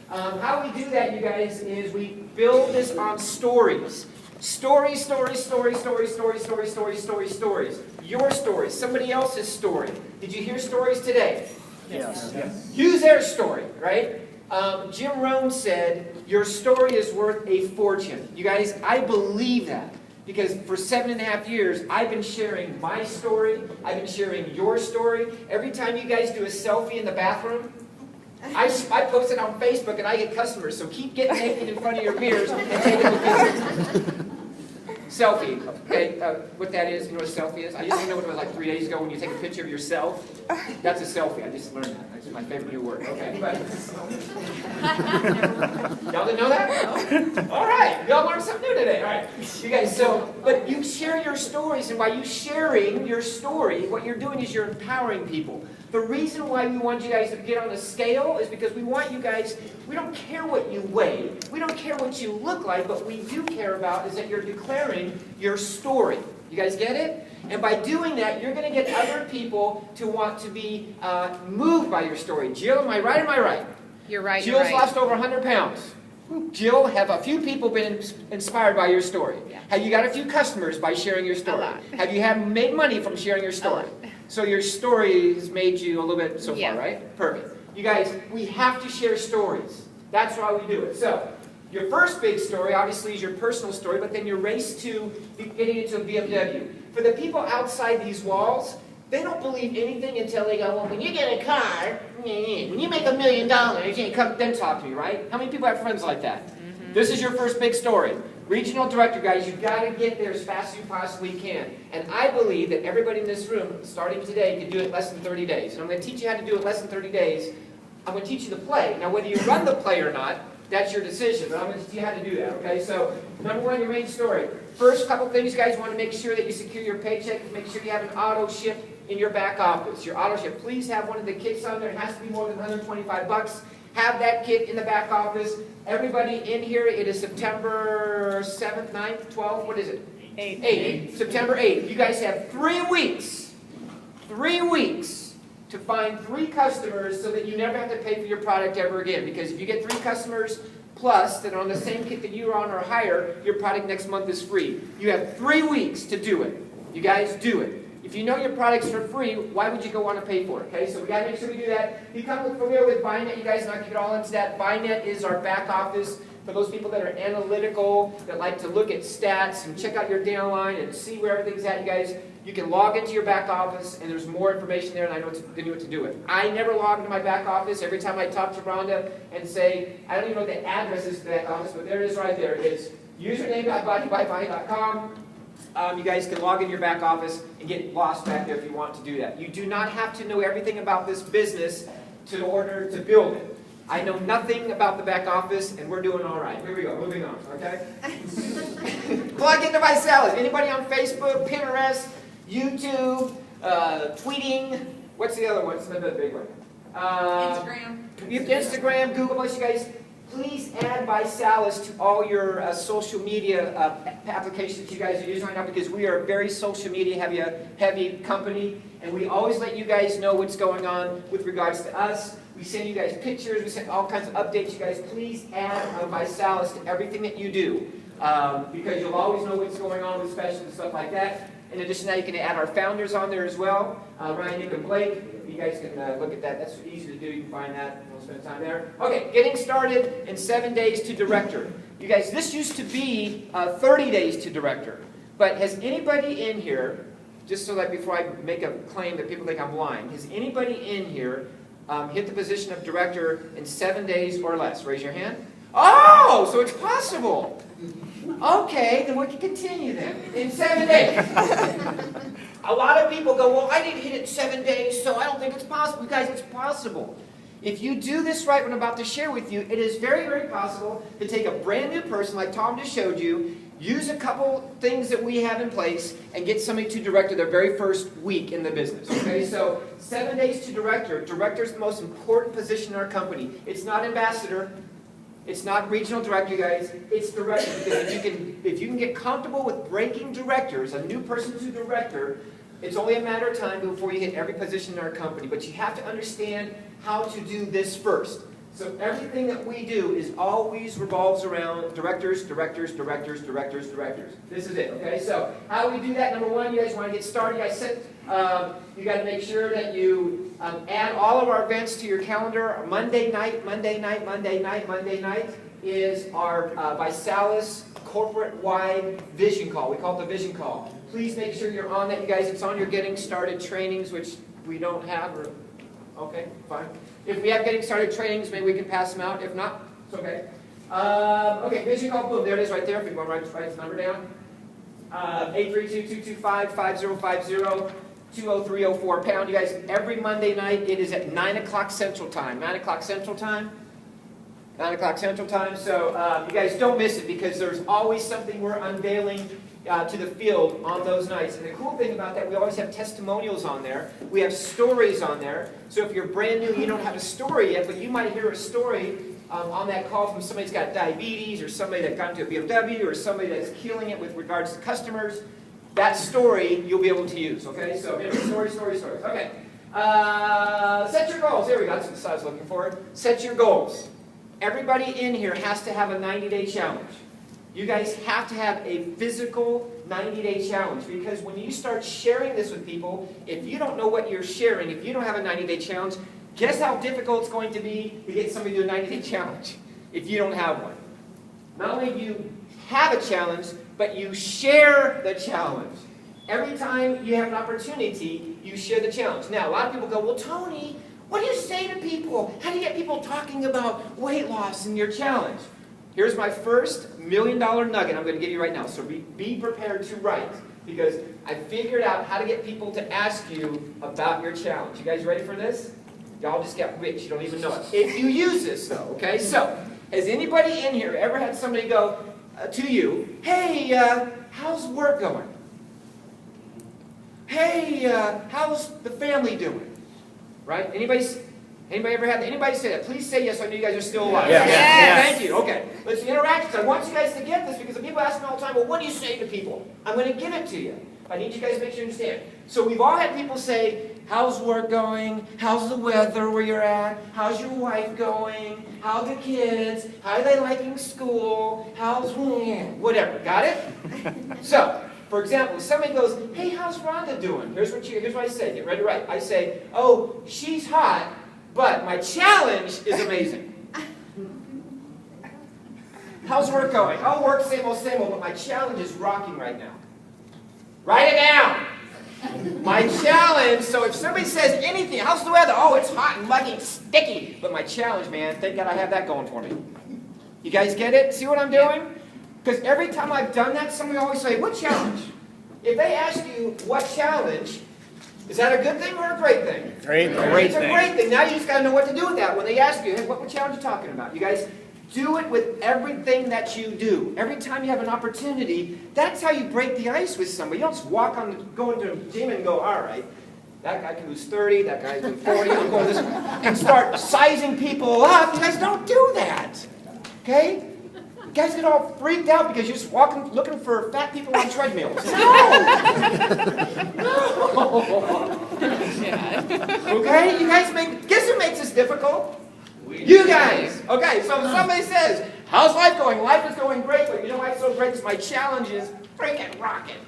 How we do that, you guys, is we build this on stories. Stories, stories, stories, stories, stories, stories, stories, stories, stories. Your story, somebody else's story. Did you hear stories today? Yes. Use their story, right? Jim Rohn said, your story is worth a fortune. You guys, I believe that. Because for 7.5 years, I've been sharing my story. I've been sharing your story. Every time you guys do a selfie in the bathroom, I post it on Facebook and I get customers. So keep getting naked in front of your mirrors and taking the pictures. Selfie. Okay, what that is, you know what a selfie is? I used to know what it was like 3 days ago when you take a picture of yourself. That's a selfie. I just learned that. That's my favorite new word. Okay, but y'all didn't know that? No? All right, y'all learned something new today. All right, you guys. So, but you share your stories, and by you sharing your story, what you're doing is you're empowering people. The reason why we want you guys to get on the scale is because we want you guys, we don't care what you weigh, we don't care what you look like, but we do care about is that you're declaring your story. You guys get it? And by doing that, you're going to get other people to want to be moved by your story. Jill, am I right or am I right? You're right. Jill's lost over 100 pounds. Jill, have a few people been inspired by your story? Yeah. Have you got a few customers by sharing your story? A lot. Have you made money from sharing your story? So your story has made you a little bit so far, right? Perfect. You guys, we have to share stories. That's why we do it. So, your first big story, obviously, is your personal story, but then your race to getting into a BMW. For the people outside these walls, they don't believe anything until they go, well, when you get a car, when you make $1 million, you come then talk to me, right? How many people have friends like that? This is your first big story. Regional director, guys, you've got to get there as fast as you possibly can. And I believe that everybody in this room, starting today, can do it in less than 30 days. And I'm going to teach you how to do it in less than 30 days. I'm going to teach you the play. Now, whether you run the play or not, that's your decision. But I'm going to teach you how to do that, okay? So, number one, your main story. First couple things, guys, you want to make sure that you secure your paycheck. Make sure you have an auto ship in your back office. Your auto ship. Please have one of the kits on there. It has to be more than 125 bucks. Have that kit in the back office. Everybody in here, it is September 7th, 9th, 12th, what is it? 8th. September 8th. You guys have 3 weeks. 3 weeks to find 3 customers so that you never have to pay for your product ever again. Because if you get 3 customers plus that are on the same kit that you are on or higher, your product next month is free. You have 3 weeks to do it. You guys do it. If you know your product's for free, why would you go want to pay for it? Okay, so we got to make sure we do that. Become familiar with Buynet. You guys not get all into that. Buynet is our back office for those people that are analytical, that like to look at stats and check out your downline and see where everything's at. You guys, you can log into your back office, and there's more information there, and I know what to do with. I never log into my back office. Every time I talk to Rhonda and say, I don't even know what the address is to the back office, but there it is right there. It's username.buynet.com. You guys can log in your back office and get lost back there if you want to do that. You do not have to know everything about this business in order to build it. I know nothing about the back office, and we're doing all right. Here we go. Moving on, okay? Plug into my sellers. Anybody on Facebook, Pinterest, YouTube, tweeting? What's the other one? What's the big one? Instagram, Google. You guys, please add Visalis to all your social media applications you guys are using right now, because we are a very social media heavy company, and we always let you guys know what's going on with regards to us. We send you guys pictures, we send all kinds of updates. You guys, please add Visalis to everything that you do, because you'll always know what's going on with specials and stuff like that. In addition to that, you can add our founders on there as well, Ryan, Nick, and Blake. You guys can look at that. That's easy to do. You can find that. We'll spend time there. Okay, getting started in 7 days to director. You guys, this used to be 30 days to director. But has anybody in here, just so that before I make a claim that people think I'm lying, has anybody in here hit the position of director in 7 days or less? Raise your hand. Oh, so it's possible. Okay, then we can continue then. In 7 days. A lot of people go, well, I didn't hit it in 7 days, so I don't think it's possible. You guys, it's possible. If you do this right, what I'm about to share with you, it is very, very possible to take a brand new person like Tom just showed you, use a couple things that we have in place, and get somebody to director their very first week in the business. Okay, so 7 days to director. Director is the most important position in our company. It's not ambassador. It's not regional director, you guys. It's director. Because if you can get comfortable with breaking directors, a new person to director, it's only a matter of time before you hit every position in our company. But you have to understand how to do this first. So everything that we do is always revolves around directors, directors, directors, directors, directors. This is it, okay? So how do we do that? Number one, you guys want to get started. You guys you got to make sure that you add all of our events to your calendar. Monday night is our Visalis corporate-wide vision call. We call it the vision call. Please make sure you're on that, you guys. It's on your getting started trainings, which we don't have. Okay, fine. If we have getting started trainings, maybe we can pass them out. If not, it's okay. Okay, vision call, boom. There it is right there. If you want to write this number down. 832-225-5050, 20304 #. You guys, every Monday night, it is at 9 o'clock Central Time. 9 o'clock Central Time. 9 o'clock Central Time. So you guys don't miss it because there's always something we're unveiling to the field on those nights. And the cool thing about that, we always have testimonials on there. We have stories on there. So if you're brand new, you don't have a story yet, but you might hear a story on that call from somebody who's got diabetes or somebody that got into a BMW or somebody that's killing it with regards to customers. That story you'll be able to use, okay? So stories. Okay. Set your goals. There we go. That's what I was looking for. Set your goals. Everybody in here has to have a 90-day challenge. You guys have to have a physical 90-day challenge because when you start sharing this with people, if you don't know what you're sharing, if you don't have a 90-day challenge, guess how difficult it's going to be to get somebody to do a 90-day challenge if you don't have one. Not only do you have a challenge, but you share the challenge. Every time you have an opportunity, you share the challenge. Now, a lot of people go, well, Tony, what do you say to people? How do you get people talking about weight loss in your challenge? Here's my first $1 million nugget I'm going to give you right now. So be prepared to write because I figured out how to get people to ask you about your challenge. You guys ready for this? Y'all just got rich. You don't even know it. If you use this, though, okay? So, has anybody in here ever had somebody go to you, hey, how's work going? Hey, how's the family doing? Right? Anybody ever had that? Anybody say that? Please say yes. I know you guys are still alive. Yes. Yes. Thank you. Okay. Let's interact. I want you guys to get this because the people ask me all the time, well, what do you say to people? I'm going to give it to you. I need you guys to make sure you understand. So we've all had people say, how's work going? How's the weather where you're at? How's your wife going? How are the kids? How are they liking school? How's whatever. Got it? So, for example, if somebody goes, hey, how's Rhonda doing? Here's what I say. Get ready to write. I say, oh, she's hot, but my challenge is amazing. How's work going? Oh, work, same old, but my challenge is rocking right now. Write it down. My challenge, so if somebody says anything, how's the weather? Oh, it's hot and muggy and sticky. But my challenge, man, thank God I have that going for me. You guys get it? See what I'm doing? Because every time I've done that, somebody always say, what challenge? If they ask you what challenge, is that a good thing or a great thing? Great thing. It's a great thing. Now you just got to know what to do with that. When they ask you, hey, what challenge are you talking about? You guys do it with everything that you do. Every time you have an opportunity, that's how you break the ice with somebody. You don't just go into a gym and go, all right, that guy can lose 30, that guy can 40, I'm going this, and start sizing people up. You guys don't do that. Okay? You guys get all freaked out because you're just looking for fat people on treadmills. No! Okay? You guys guess who makes this difficult? You guys! Okay, so if somebody says, how's life going? Life is going great, but you know why it's so great? Because my challenge is freaking rocking.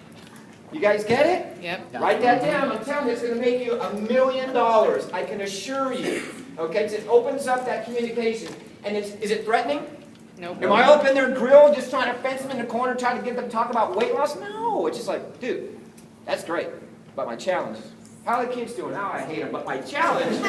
You guys get it? Yep. Write that down. I'm telling you, it's going to make you $1 million. I can assure you. Okay? Because it opens up that communication. And is it threatening? Nope. Am I up in their grill just trying to fence them in the corner, trying to get them to talk about weight loss? No. It's just like, dude, that's great. But my challenge is, how are the kids doing? Oh, I hate them. But my challenge.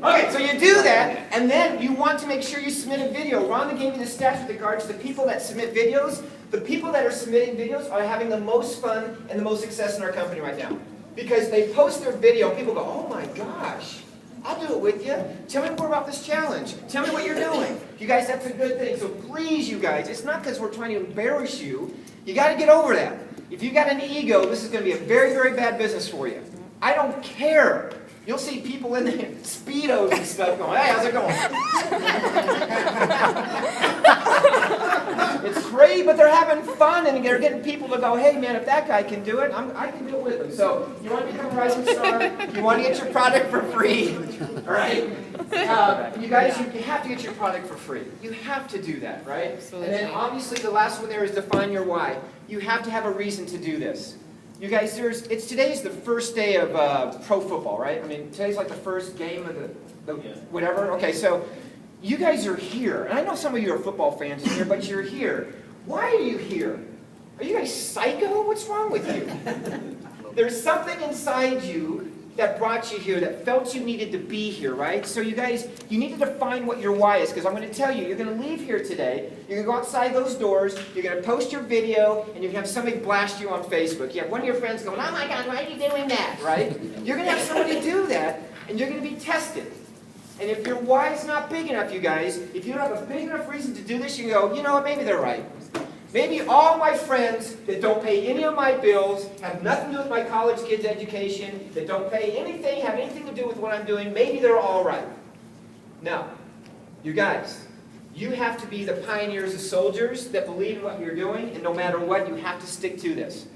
Okay, so you do that, and then you want to make sure you submit a video. Rhonda gave you the stats with regards to the people that submit videos. The people that are submitting videos are having the most fun and the most success in our company right now. Because they post their video, and people go, oh my gosh, I'll do it with you. Tell me more about this challenge. Tell me what you're doing. You guys, that's a good thing. So please, you guys, it's not because we're trying to embarrass you. You got to get over that. If you got an ego, this is going to be a very, very bad business for you. I don't care. You'll see people in there, Speedos and stuff going, hey, how's it going? It's great, but they're having fun and they're getting people to go, hey man, if that guy can do it, I can do it with him. So you want to become a rising star, you want to get your product for free, all right? You guys, you have to get your product for free. You have to do that, right? Absolutely. And then obviously the last one there is define your why. You have to have a reason to do this. You guys, today's the first day of pro football, right? I mean, today's like the first game of the whatever. Okay, so you guys are here. And I know some of you are football fans in here, but you're here. Why are you here? Are you guys psycho? What's wrong with you? There's something inside you that brought you here, that felt you needed to be here, right? So you guys, you need to define what your why is, because I'm going to tell you, you're going to leave here today, you're going to go outside those doors, you're going to post your video, and you're going to have somebody blast you on Facebook. You have one of your friends going, oh my God, why are you doing that, right? You're going to have somebody do that, and you're going to be tested. And if your why is not big enough, you guys, if you don't have a big enough reason to do this, you can go, you know what, maybe they're right. Maybe all my friends that don't pay any of my bills, have nothing to do with my college kids' education, that don't pay anything, have anything to do with what I'm doing, maybe they're all right. Now, you guys, you have to be the pioneers, the soldiers that believe in what you're doing, and no matter what, you have to stick to this.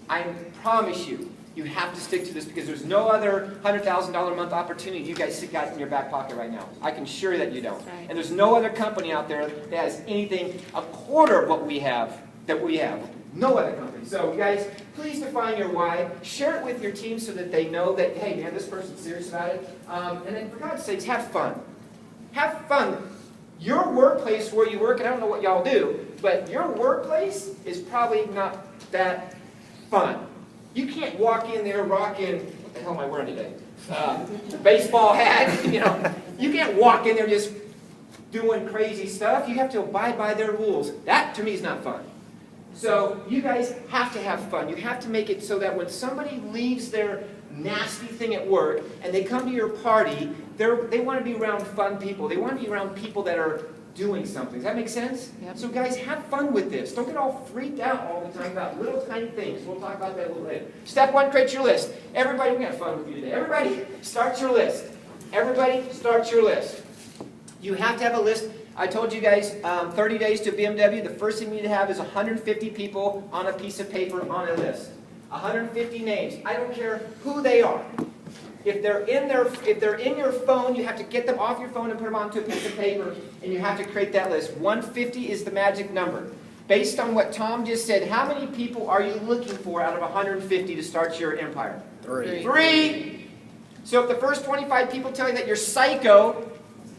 I promise you, you have to stick to this because there's no other $100,000 a month opportunity you guys got in your back pocket right now. I can assure you that you don't. Right. And there's no other company out there that has anything a quarter of what we have, that we have. No other company. So you guys, please define your why. Share it with your team so that they know that, hey man, this person's serious about it. And then for God's sakes, have fun. Have fun. Your workplace where you work, and I don't know what y'all do, but your workplace is probably not that fun. You can't walk in there rocking, what the hell am I wearing today? Baseball hat, you know. You can't walk in there just doing crazy stuff. You have to abide by their rules. That, to me, is not fun. So you guys have to have fun. You have to make it so that when somebody leaves their nasty thing at work and they come to your party, they want to be around fun people. They want to be around people that are doing something. Does that make sense? Yep. So guys, have fun with this. Don't get all freaked out all the time about little tiny things. We'll talk about that a little later. Step one, create your list. Everybody, we're going to have fun with you today. Everybody, start your list. Everybody, start your list. You have to have a list. I told you guys 30 days to BMW. The first thing you need to have is 150 people on a piece of paper on a list. 150 names. I don't care who they are. If they're in your phone, you have to get them off your phone and put them onto a piece of paper, and you have to create that list. 150 is the magic number. Based on what Tom just said, how many people are you looking for out of 150 to start your empire? 3. 3. So if the first 25 people tell you that you're psycho,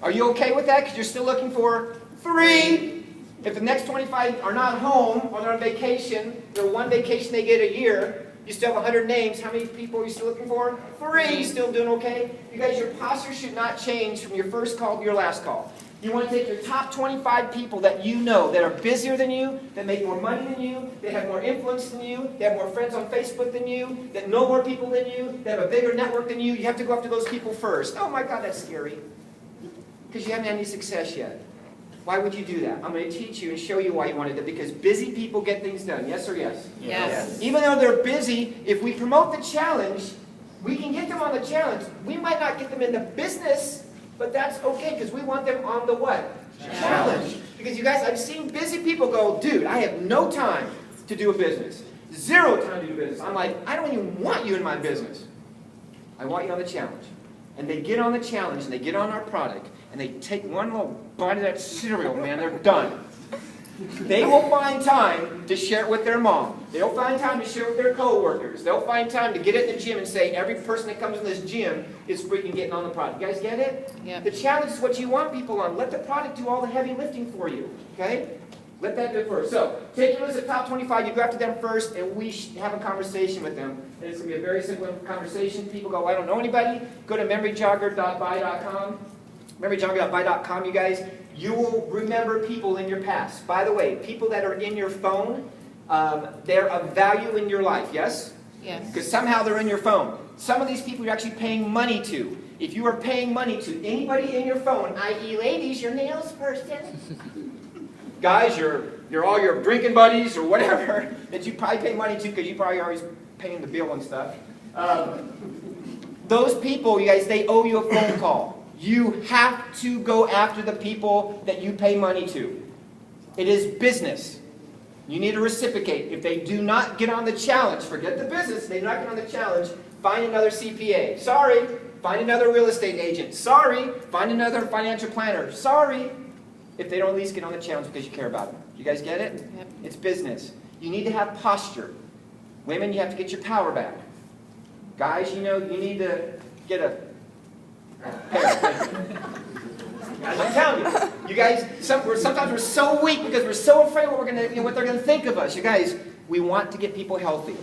are you okay with that? Because you're still looking for 3. If the next 25 are not home or they're on vacation, they're one vacation they get a year, you still have 100 names. How many people are you still looking for? 3. Still doing okay? You guys, your posture should not change from your first call to your last call. You want to take your top 25 people that you know that are busier than you, that make more money than you, that have more influence than you, that have more friends on Facebook than you, that know more people than you, that have a bigger network than you. You have to go after those people first. Oh my God, that's scary. Because you haven't had any success yet. Why would you do that? I'm going to teach you and show you why you want to do it. Because busy people get things done. Yes or yes? Yes. Even though they're busy, if we promote the challenge, we can get them on the challenge. We might not get them in the business, but that's okay because we want them on the what? Challenge. Because you guys, I've seen busy people go, dude, I have no time to do a business. 0 time to do business. I'm like, I don't even want you in my business. I want you on the challenge. And they get on the challenge and they get on our product and they take one little bite of that cereal, man, they're done. They will find time to share it with their mom. They'll find time to share it with their co-workers. They'll find time to get it in the gym and say, every person that comes in this gym is freaking getting on the product. You guys get it? Yep. The challenge is what you want people on. Let the product do all the heavy lifting for you. Okay? Let that do it first. So, take your list of top 25. You go after them first, and we have a conversation with them. And it's going to be a very simple conversation. People go, I don't know anybody. Go to memoryjogger.buy.com. Memoryjogger.buy.com, you guys. You will remember people in your past. By the way, people that are in your phone, they're of value in your life, yes? Yes. Because somehow they're in your phone. Some of these people you're actually paying money to. If you are paying money to anybody in your phone, i.e. ladies, your nails person, guys, you're all your drinking buddies or whatever that you probably pay money to because you probably are always paying the bill and stuff. Those people, you guys, they owe you a phone call. You have to go after the people that you pay money to. It is business. You need to reciprocate. If they do not get on the challenge, forget the business, they do not get on the challenge, find another CPA. Sorry. Find another real estate agent. Sorry. Find another financial planner. Sorry. If they don't at least get on the challenge because you care about them. You guys get it? Yep. It's business. You need to have posture. Women, you have to get your power back. Guys, you need to get a Guys, I'm telling you. You guys, sometimes we're so weak because we're so afraid what they're going to think of us. You guys, we want to get people healthy.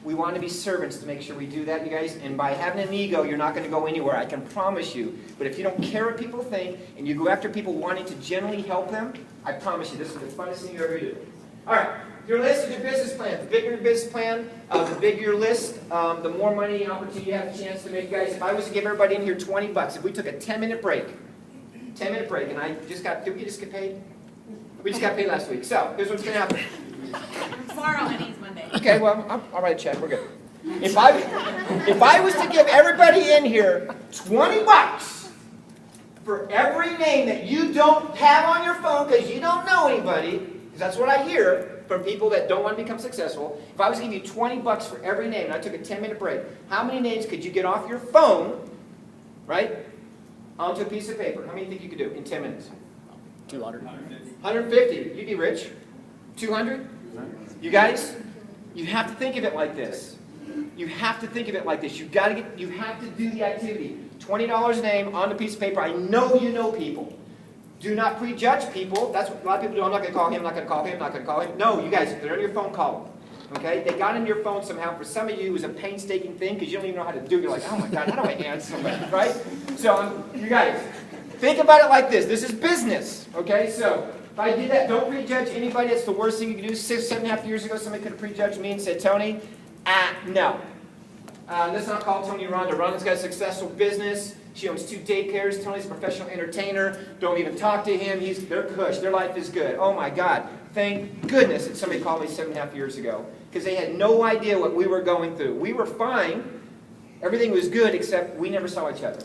We want to be servants to make sure we do that, you guys. And by having an ego, you're not going to go anywhere. I can promise you. But if you don't care what people think, and you go after people wanting to genuinely help them, I promise you, this is the funnest thing you ever do. All right. Your list is your business plan. The bigger your business plan, the bigger your list, the more money and opportunity you have a chance to make. You guys, if I was to give everybody in here $20, if we took a 10-minute break, and I just got, did we just get paid? We just got paid last week. So, here's what's going to happen. Tomorrow, and it's Monday. Okay, well, I'll write a check. We're good. If I was to give everybody in here $20 for every name that you don't have on your phone because you don't know anybody, because that's what I hear from people that don't want to become successful. If I was to give you $20 for every name and I took a 10-minute break, how many names could you get off your phone, right, onto a piece of paper? How many do you think you could do in 10 minutes? 200. 150. You'd be rich. 200? You guys, you have to think of it like this. You have to think of it like this. You have to do the activity. $20 a name on a piece of paper. I know you know people. Do not prejudge people. That's what a lot of people do. I'm not going to call him, I'm not going to call him, I'm not going to call him. No, you guys, if they're on your phone, call them. Okay? They got in your phone somehow. For some of you, it was a painstaking thing because you don't even know how to do it. You're like, oh my God, how do I answer somebody? Right? So, you guys, think about it like this. This is business. Okay? So, if I did that, don't prejudge anybody. It's the worst thing you can do. 7.5 years ago, somebody could have prejudged me and said, Tony, no. Let's not call Tony Rhonda. Rhonda's got a successful business. She owns 2 daycares. Tony's a professional entertainer. Don't even talk to him. They're cush. Their life is good. Oh my God. Thank goodness that somebody called me 7.5 years ago because they had no idea what we were going through. We were fine. Everything was good except we never saw each other.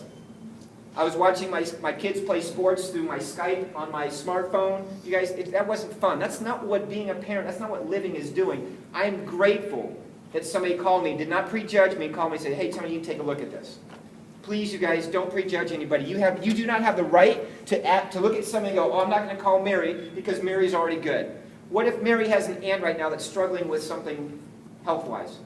I was watching my kids play sports through my Skype on my smartphone. You guys, that wasn't fun. That's not what being a parent, that's not what living is doing. I'm grateful that somebody called me, did not prejudge me, called me and said, hey, Tony, you can take a look at this. Please, you guys, don't prejudge anybody. You do not have the right to look at somebody and go, oh, I'm not going to call Mary because Mary's already good. What if Mary has an aunt right now that's struggling with something health-wise?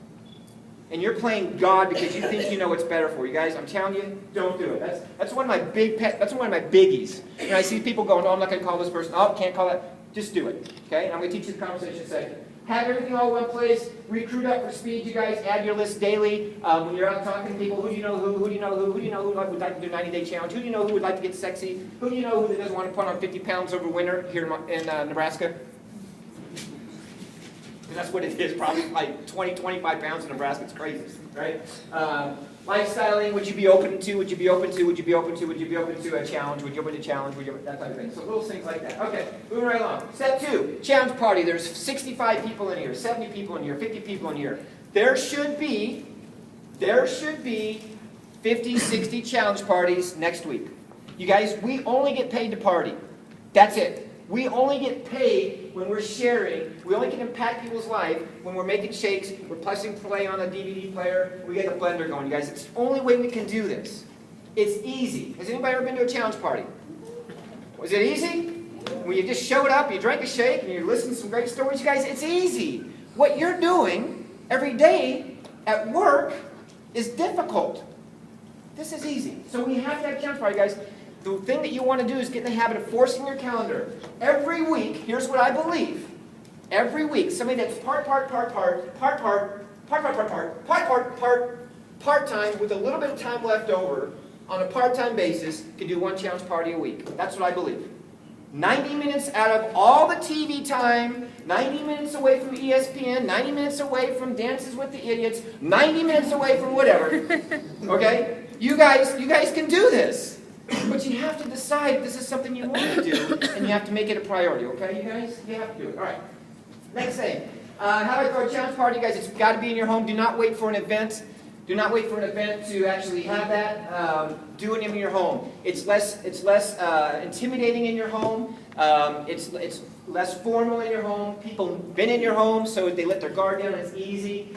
And you're playing God because you think you know what's better for you. Guys, I'm telling you, don't do it. That's one of my that's one of my biggies. And I see people going, oh, I'm not going to call this person. Oh, can't call that. Just do it. Okay? And I'm going to teach you the conversation second. Have everything all in one place. Recruit up for speed, you guys. Add your list daily. When you're out talking to people, who do you know who do you know who do you know who would like to do a 90-day challenge? Who do you know who would like to get sexy? Who do you know who doesn't want to put on 50 pounds over winter here in Nebraska? Because that's what it is, probably like 20, 25 pounds in Nebraska. It's crazy, right? Lifestyling, would you be open to, would you be open to, would you be open to, would you be open to a challenge, would you open to challenge, would you, that type of thing. So little things like that. Okay, moving right along. Step 2, challenge party. There's 65 people in here, 70 people in here, 50 people in here. There should be 50, 60 challenge parties next week. You guys, we only get paid to party. That's it. We only get paid when we're sharing. We only can impact people's life when we're making shakes, we're pressing play on a DVD player, we get the blender going, you guys. It's the only way we can do this. It's easy. Has anybody ever been to a challenge party? Was it easy? When you just showed up, you drank a shake, and you listened to some great stories, you guys, it's easy. What you're doing every day at work is difficult. This is easy. So we have to have a challenge party, guys. The thing that you want to do is get in the habit of forcing your calendar. Every week, here's what I believe. Every week, somebody that's part-time with a little bit of time left over on a part-time basis can do one challenge party a week. That's what I believe. 90 minutes out of all the TV time, 90 minutes away from ESPN, 90 minutes away from Dances with the Idiots, 90 minutes away from whatever. Okay? You guys can do this. But you have to decide if this is something you want to do, and you have to make it a priority, okay, you guys? You have to do it. All right. Next thing. How do I throw a challenge party, guys? It's got to be in your home. Do not wait for an event. Do not wait for an event to actually have that. doing them in your home. It's less intimidating in your home. It's less formal in your home. People been in your home, so they let their guard down. It's easy.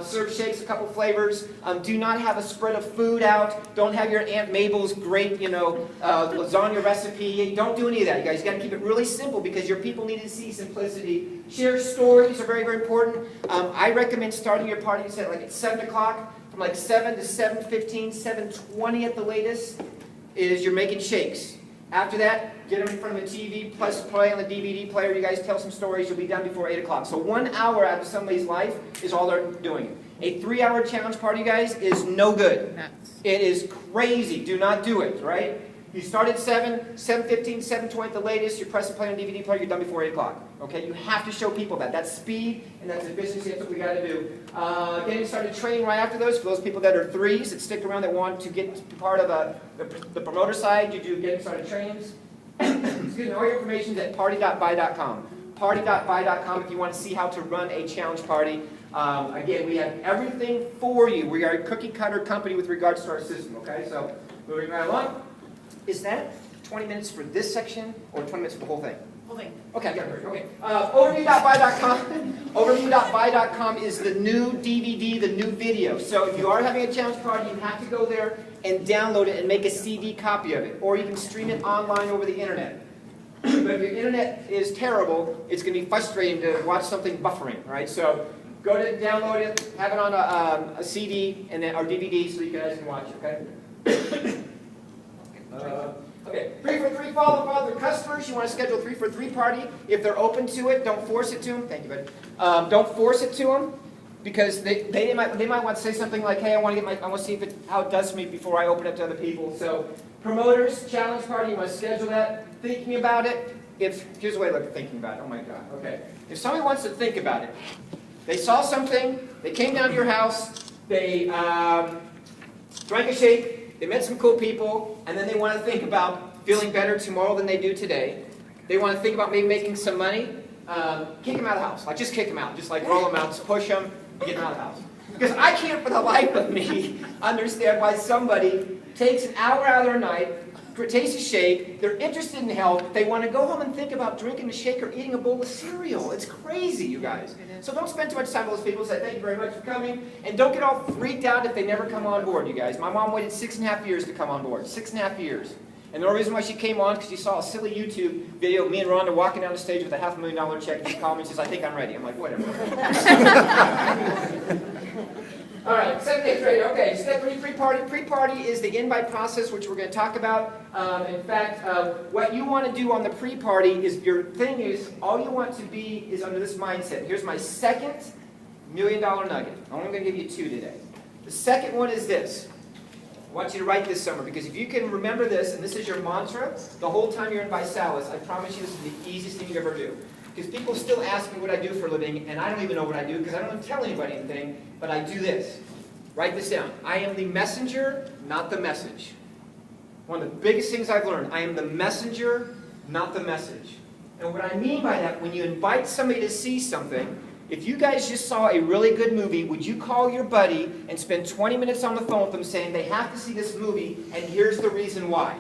Serve shakes, a couple flavors. Do not have a spread of food out. Don't have your Aunt Mabel's great, lasagna recipe. Don't do any of that, you guys. You got to keep it really simple because your people need to see simplicity. Share stories are very, very important. I recommend starting your parties at 7 o'clock. From 7 to 7:15, 7:20 at the latest, is you're making shakes. After that, get them in front of a TV, plus play on the DVD player. You guys tell some stories. You'll be done before 8 o'clock. So 1 hour out of somebody's life is all they're doing. A 3-hour challenge party, guys, is no good. It is crazy. Do not do it, right? You start at 7, 7:15, 7:20 at the latest. You press and play on DVD player. You're done before 8 o'clock. Okay? You have to show people that. That's speed and that's efficiency. That's what we got to do. Getting started training right after those. For those people that are 3s that stick around that want to get part of the promoter side, you do getting started trainings. Excuse me. All your information is at party.buy.com. Party.buy.com if you want to see how to run a challenge party. Again, we have everything for you. We are a cookie cutter company with regards to our system. Okay? So moving right along. Is that 20 minutes for this section or 20 minutes for the whole thing? Whole thing. Okay, I got it. Okay. Overview.buy.com. Overview.buy.com is the new DVD, the new video. So if you are having a challenge party, you have to go there and download it and make a CD copy of it. Or you can stream it online over the internet. But if your internet is terrible, it's going to be frustrating to watch something buffering, right? So go to download it, have it on a CD and then, or DVD so you guys can watch it, okay? Okay, 3 for 3 follow other customers. You want to schedule a 3 for 3 party. If they're open to it, don't force it to them. Thank you, buddy. Don't force it to them because they might want to say something like, "Hey, I want to see how it does for me before I open it to other people." So, promoters challenge party. You want to schedule that. Thinking about it. Here's the way I look at thinking about it. Oh my God. Okay. If somebody wants to think about it, they saw something. They came down to your house. They drank a shake. They met some cool people, and then they want to think about feeling better tomorrow than they do today. They want to think about maybe making some money. Kick them out of the house. Just kick them out. Just roll them out, just push them, get them out of the house. Because I can't for the life of me understand why somebody takes an hour out of their night, tastes a shake, they're interested in health, they want to go home and think about drinking a shake or eating a bowl of cereal. It's crazy, you guys. So don't spend too much time with those people. Say thank you very much for coming. And don't get all freaked out if they never come on board, you guys. My mom waited 6.5 years to come on board. 6.5 years. And the only reason why she came on because she saw a silly YouTube video of me and Rhonda walking down the stage with a $500,000 check. And she called me and says, "I think I'm ready." I'm like, whatever. All right, 7 days ready. Okay, step 3, pre-party. Pre-party is the invite process, which we're going to talk about. In fact, what you want to do on the pre-party is all you want to be is under this mindset. Here's my second $1 million nugget. I'm only going to give you 2 today. The second one is this. I want you to write this somewhere because if you can remember this, and this is your mantra, the whole time you're in Visalis, I promise you this is the easiest thing you ever do. Because people still ask me what I do for a living, and I don't even know what I do because I don't tell anybody anything, but I do this. Write this down. I am the messenger, not the message. One of the biggest things I've learned, I am the messenger, not the message. And what I mean by that, when you invite somebody to see something, if you guys just saw a really good movie, would you call your buddy and spend 20 minutes on the phone with them saying they have to see this movie, and here's the reason why?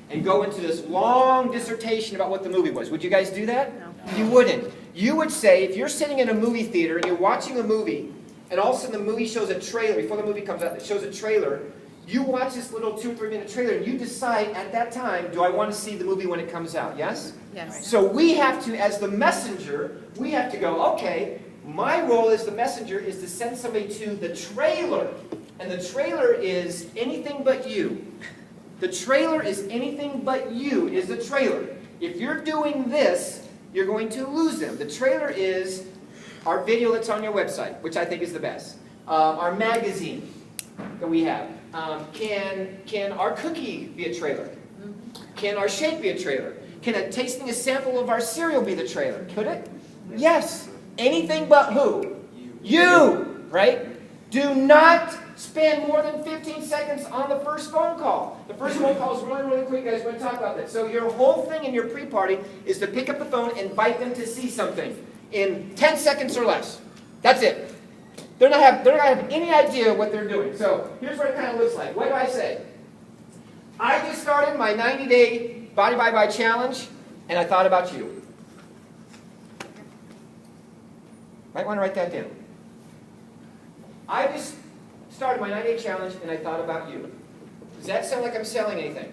And go into this long dissertation about what the movie was. Would you guys do that? No. You wouldn't. You would say, if you're sitting in a movie theater and you're watching a movie, and all of a sudden the movie shows a trailer, before the movie comes out, it shows a trailer, you watch this little 2 or 3 minute trailer, and you decide at that time, do I want to see the movie when it comes out? Yes? Yes. So we have to, as the messenger, we have to go, okay, my role as the messenger is to send somebody to the trailer. And the trailer is anything but you. The trailer is anything but you, is the trailer. If you're doing this, you're going to lose them. The trailer is our video that's on your website, which I think is the best. Our magazine that we have. Can our cookie be a trailer? Can our shake be a trailer? Can tasting a sample of our cereal be the trailer? Could it? Yes. Anything but who? You, right? Do not spend more than 15 seconds on the first phone call. The first phone call is really, really quick, guys. We're going to talk about that. So your whole thing in your pre-party is to pick up the phone and invite them to see something in 10 seconds or less. That's it. They're not have any idea what they're doing. So here's what it kind of looks like. What do I say? I just started my 90-day Body by Bye challenge, and I thought about you. Might want to write that down. I just started my 90-day challenge, and I thought about you. Does that sound like I'm selling anything?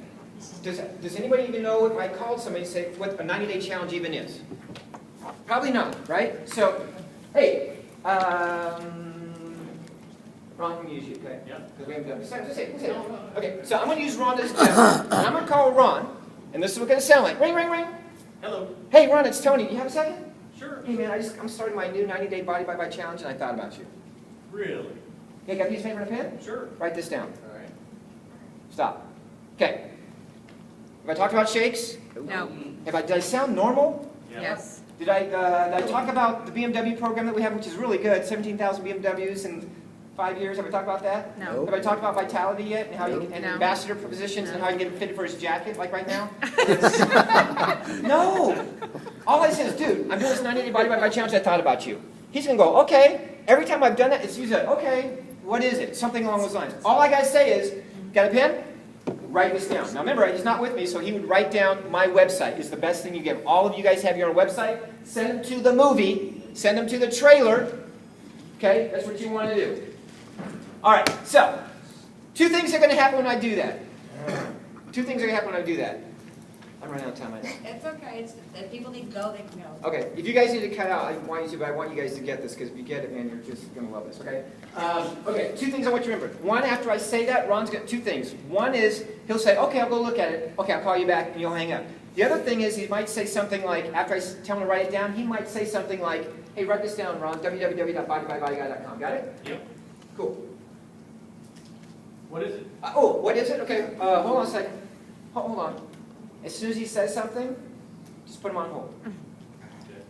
Does anybody even know if I called somebody and say what a 90-day challenge even is? Probably not, right? So, hey, Ron can use you, okay? Yeah. Because we haven't done this. Okay, so I'm going to use Ron as example. And I'm going to call Ron, and this is what it's going to sound like. Ring, ring, ring. Hello. Hey, Ron, it's Tony. You have a second? Sure. Hey, man, I'm starting my new 90-day Body by Bye challenge, and I thought about you. Really? Hey, got a piece of paper and a pen? Sure. Write this down. All right. Stop. Okay. Have I talked about shakes? No. Did I sound normal? Yeah. Yes. Did I talk about the BMW program that we have, which is really good, 17,000 BMWs in 5 years? Have I talked about that? No. Have I talked about vitality yet, and how you and No. ambassador positions, and No. how you get him fitted for his jacket, like right now? No. All I said is, dude, I'm doing this 90-day Body by Bye challenge. I thought about you. He's gonna go, okay. Every time I've done that, it's usually, okay, what is it? Something along those lines. All I gotta say is, got a pen? Write this down. Now remember, he's not with me, so he would write down my website. It's the best thing you give. All of you guys have your own website. Send them to the movie. Send them to the trailer. Okay? That's what you want to do. All right. So, two things are going to happen when I do that. Two things are going to happen when I do that. I'm running out of time, I know. It's okay. If people need to go, they can go. Okay, if you guys need to cut out, I want you to, but I want you guys to get this, because if you get it, man, you're just going to love this, okay? Okay, two things I want you to remember. One, after I say that, Ron's got two things. One is, he'll say, okay, I'll go look at it. Okay, I'll call you back, and you'll hang up. The other thing is, he might say something like, after I tell him to write it down, he might say something like, hey, write this down, Ron, www.bodybybyeguy.com. Got it? Yep. Cool. What is it? Oh, what is it? Okay, hold on a second. Hold on. As soon as he says something, just put him on hold. Okay.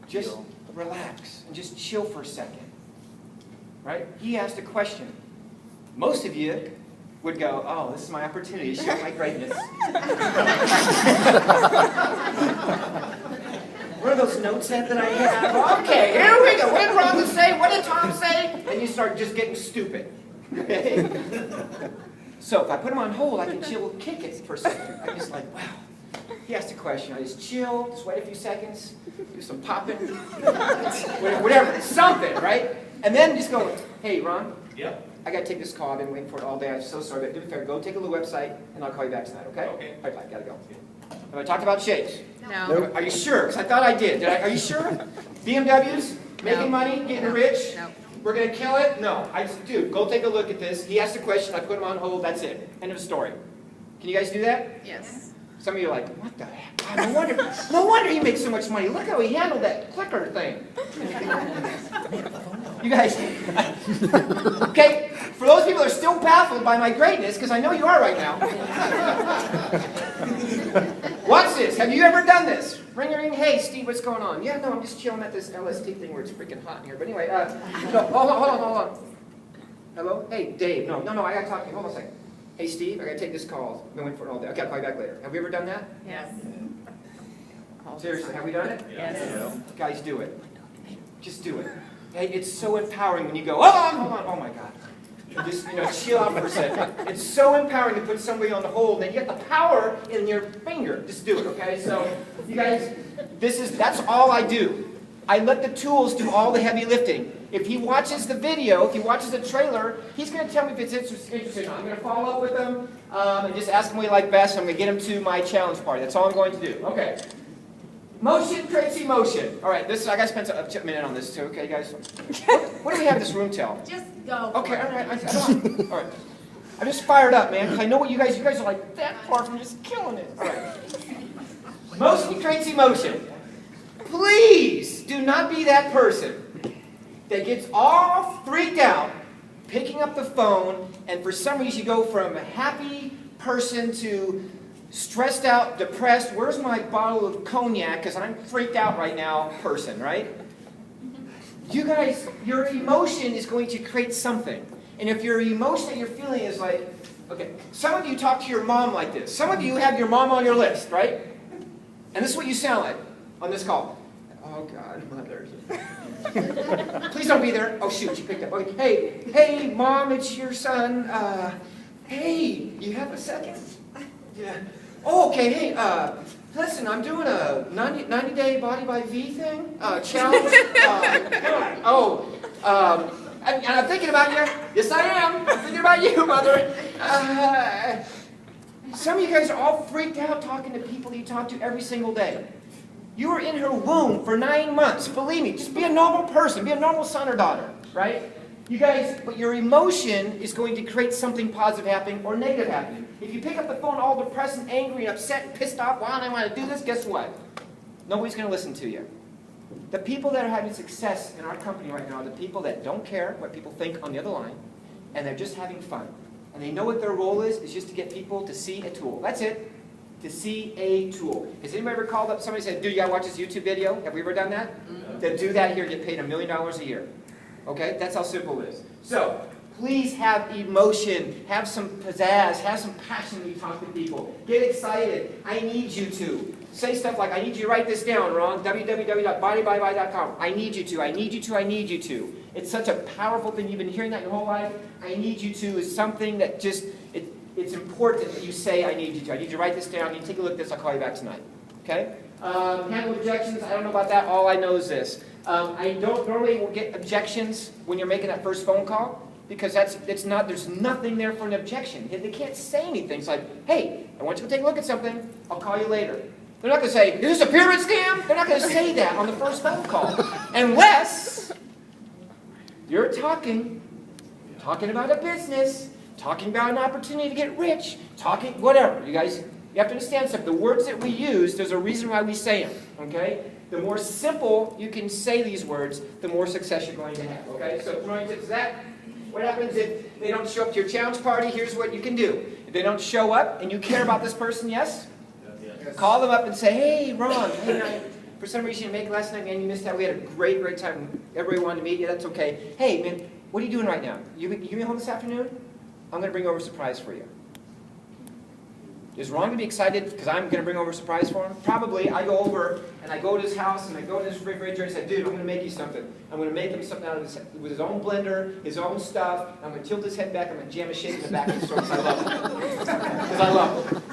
Just relax and just chill for a second. Right? He asked a question. Most of you would go, oh, this is my opportunity to show my greatness. What are those notes that I have? Okay, here we go. What did Ron say? What did Tom say? And you start just getting stupid. Okay? So if I put him on hold, I can chill, kick it for a second. I'm just like, wow. He asked a question. I just chill, just wait a few seconds, do some popping, whatever, something, right? And then just go, hey, Ron. Yep. I got to take this call. I've been waiting for it all day. I'm so sorry, but do me a favor. Go take a look at the website, and I'll call you back tonight, okay? Okay. All right, bye. Got to go. Have I talked about shakes? No. Are you sure? Because I thought I did. Are you sure? BMWs? Making No. money? Getting rich? No. We're going to kill it? No. Dude, go take a look at this. He asked a question. I put him on hold. That's it. End of story. Can you guys do that? Yes. Some of you are like, what the heck? God, no wonder he makes so much money. Look how he handled that clicker thing. You guys, okay, for those people that are still baffled by my greatness, because I know you are right now. Watch this. Have you ever done this? Ring, ring. Hey, Steve, what's going on? Yeah, no, I'm just chilling at this LST thing where it's freaking hot in here. But anyway, no, hold on. Hello? Hey, Dave. No, I got to talk to you. Hold on a second. Hey, Steve, I got to take this call. I've been waiting for it all day. Okay, I'll call you back later. Have we ever done that? Yes. Seriously, have we done it? Yes. Guys, do it. Just do it. Hey, it's so empowering when you go, hold on, oh my God. And just, chill out for a second. It's so empowering to put somebody on the hold, and you get the power in your finger. Just do it, okay? So, you guys, that's all I do. I let the tools do all the heavy lifting. If he watches the video, if he watches the trailer, he's going to tell me if it's interesting or not. I'm going to follow up with him and just ask him what he liked best. I'm going to get him to my challenge party. That's all I'm going to do. Okay. Motion creates emotion. All right, I got to spend a minute on this too. Okay, guys. What do we have this room till? Just go. Okay, all right. All right. I'm just fired up, man, because I know what you guys are like that far from just killing it. All right. Motion creates emotion. Please do not be that person that gets all freaked out picking up the phone, and for some reason you go from a happy person to stressed out, depressed, where's my bottle of cognac because I'm freaked out right now person, right? You guys, your emotion is going to create something. And if your emotion that you're feeling is like, okay, some of you talk to your mom like this. Some of you have your mom on your list, right? And this is what you sound like on this call. Oh, God, mother. Please don't be there. Oh, shoot, she picked up. Okay. Hey, Mom, it's your son. Hey, you have a second? Yeah. Oh, okay, hey, listen, I'm doing a 90-day Body by V thing, challenge. And I'm thinking about you. Yes, I am. I'm thinking about you, Mother. Some of you guys are all freaked out talking to people that you talk to every single day. You were in her womb for 9 months. Believe me, just be a normal person. Be a normal son or daughter, right? You guys, but your emotion is going to create something positive happening or negative happening. If you pick up the phone all depressed and angry and upset and pissed off, why don't I want to do this? Guess what? Nobody's going to listen to you. The people that are having success in our company right now are the people that don't care what people think on the other line, and they're just having fun. And they know what their role is just to get people to see a tool. That's it. To see a tool. Has anybody ever called up somebody and said, dude, you got to watch this YouTube video? Have we ever done that? Mm-hmm. To do that here, get paid $1 million a year. Okay? That's how simple it is. So, please have emotion, have some pizzazz, have some passion when you talk to people. Get excited. I need you to. Say stuff like, I need you to write this down, Ron, www.bodybybuy.com. I need you to, I need you to, I need you to. It's such a powerful thing. You've been hearing that your whole life. I need you to is something that just, it's important that you say, I need you to. I need you to write this down. You take a look at this. I'll call you back tonight. Okay? Handle objections. I don't know about that. All I know is this. I don't normally will get objections when you're making that first phone call. Because there's nothing there for an objection. They can't say anything. It's like, hey, I want you to take a look at something. I'll call you later. They're not going to say, is this a pyramid scam? They're not going to say that on the first phone call. Unless you're talking about a business, talking about an opportunity to get rich, talking whatever. You guys, you have to understand something. The words that we use, there's a reason why we say them. Okay? The more simple you can say these words, the more success you're going to have. Okay? So throwing tips to that. What happens if they don't show up to your challenge party? Here's what you can do. If they don't show up and you care about this person, yes? Yes. Call them up and say, hey, Ron, for some reason you didn't make it last night, man, you missed out. We had a great, great time. Everybody wanted to meet you. That's okay. Hey, man, what are you doing right now? You be home this afternoon? I'm going to bring over a surprise for you. Is Ron going to be excited because I'm going to bring over a surprise for him? Probably. I go over and I go to his house and I go to his refrigerator and say, dude, I'm going to make you something. I'm going to make him something out of his, with his own blender, his own stuff. I'm going to tilt his head back. I'm going to jam a shake in the back of his throat because I love him. Because I love him.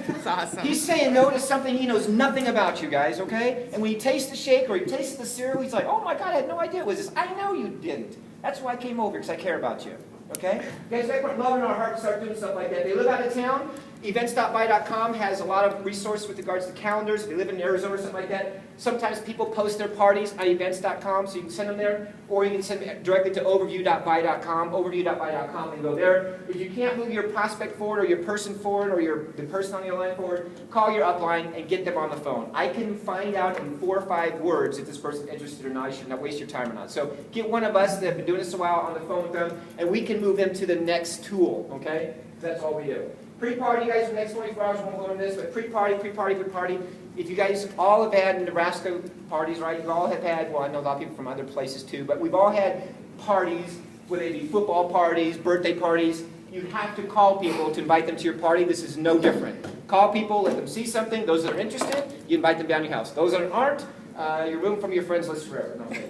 That's awesome. He's saying no to something he knows nothing about, you guys, okay? And when he tastes the shake or he tastes the cereal, he's like, oh my God, I had no idea it was this. I know you didn't. That's why I came over, because I care about you. Okay? Guys, they put love in our heart to start doing stuff like that. They live out of town. Events.by.com has a lot of resources with regards to calendars. If they live in Arizona or something like that, sometimes people post their parties on events.com, so you can send them there, or you can send them directly to overview.by.com, overview.by.com, and go there. If you can't move your prospect forward, or your person forward, or the person on your line forward, call your upline and get them on the phone. I can find out in 4 or 5 words if this person's interested or not. You should not waste your time or not. So get one of us that have been doing this a while on the phone with them, and we can move them to the next tool, okay? That's all we do. Pre-party, you guys, for the next 24 hours, we won't go into this, but pre-party. If you guys all have had Nebraska parties, right? You all have had, well, I know a lot of people from other places too, but we've all had parties, whether they be football parties, birthday parties. You have to call people to invite them to your party. This is no different. Call people, let them see something. Those that are interested, you invite them down to your house. Those that aren't, you're removed from your friends list forever. No, okay.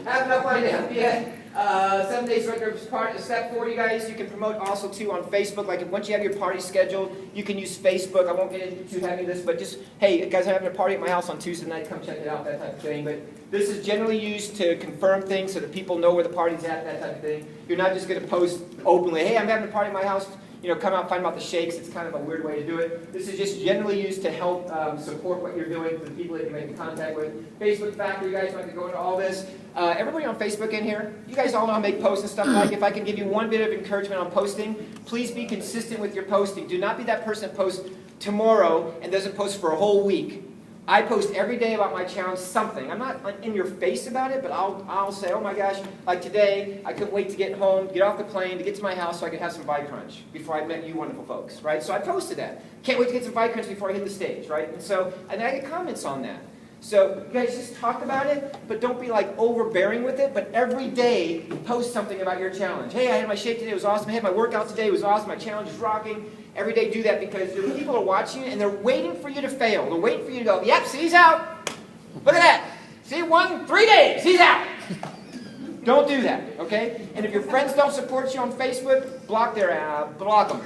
Have enough fun now. Yeah. 7 days regular party. Step 4, you guys, you can promote also too on Facebook. Like once you have your party scheduled, you can use Facebook. I won't get into too heavy this, but just, hey, guys, I'm having a party at my house on Tuesday night. Come check it out, that type of thing. But this is generally used to confirm things so that people know where the party's at, that type of thing. You're not just going to post openly, hey, I'm having a party at my house. You know, come out, find about the shakes. It's kind of a weird way to do it. This is just generally used to help support what you're doing for the people that you make contact with. Facebook Factory, you guys might have to go into all this. Everybody on Facebook in here, you guys all know how to make posts and stuff. Like if I can give you one bit of encouragement on posting, please be consistent with your posting. Do not be that person that posts tomorrow and doesn't post for a whole week. I post every day about my challenge something. I'm not like in your face about it, but I'll say, oh my gosh, like today, I couldn't wait to get home, get off the plane, to get to my house so I could have some Vite Crunch before I met you wonderful folks, right? So I posted that. Can't wait to get some Vite Crunch before I hit the stage, right? And I get comments on that. So you guys just talk about it, but don't be like overbearing with it, but every day post something about your challenge. Hey, I had my shake today, it was awesome. I had my workout today, it was awesome. My challenge is rocking. Every day do that because people are watching you and they're waiting for you to fail. They're waiting for you to go, yep, see, he's out. Look at that. See, 3 days, he's out. Don't do that, okay? And if your friends don't support you on Facebook, block them.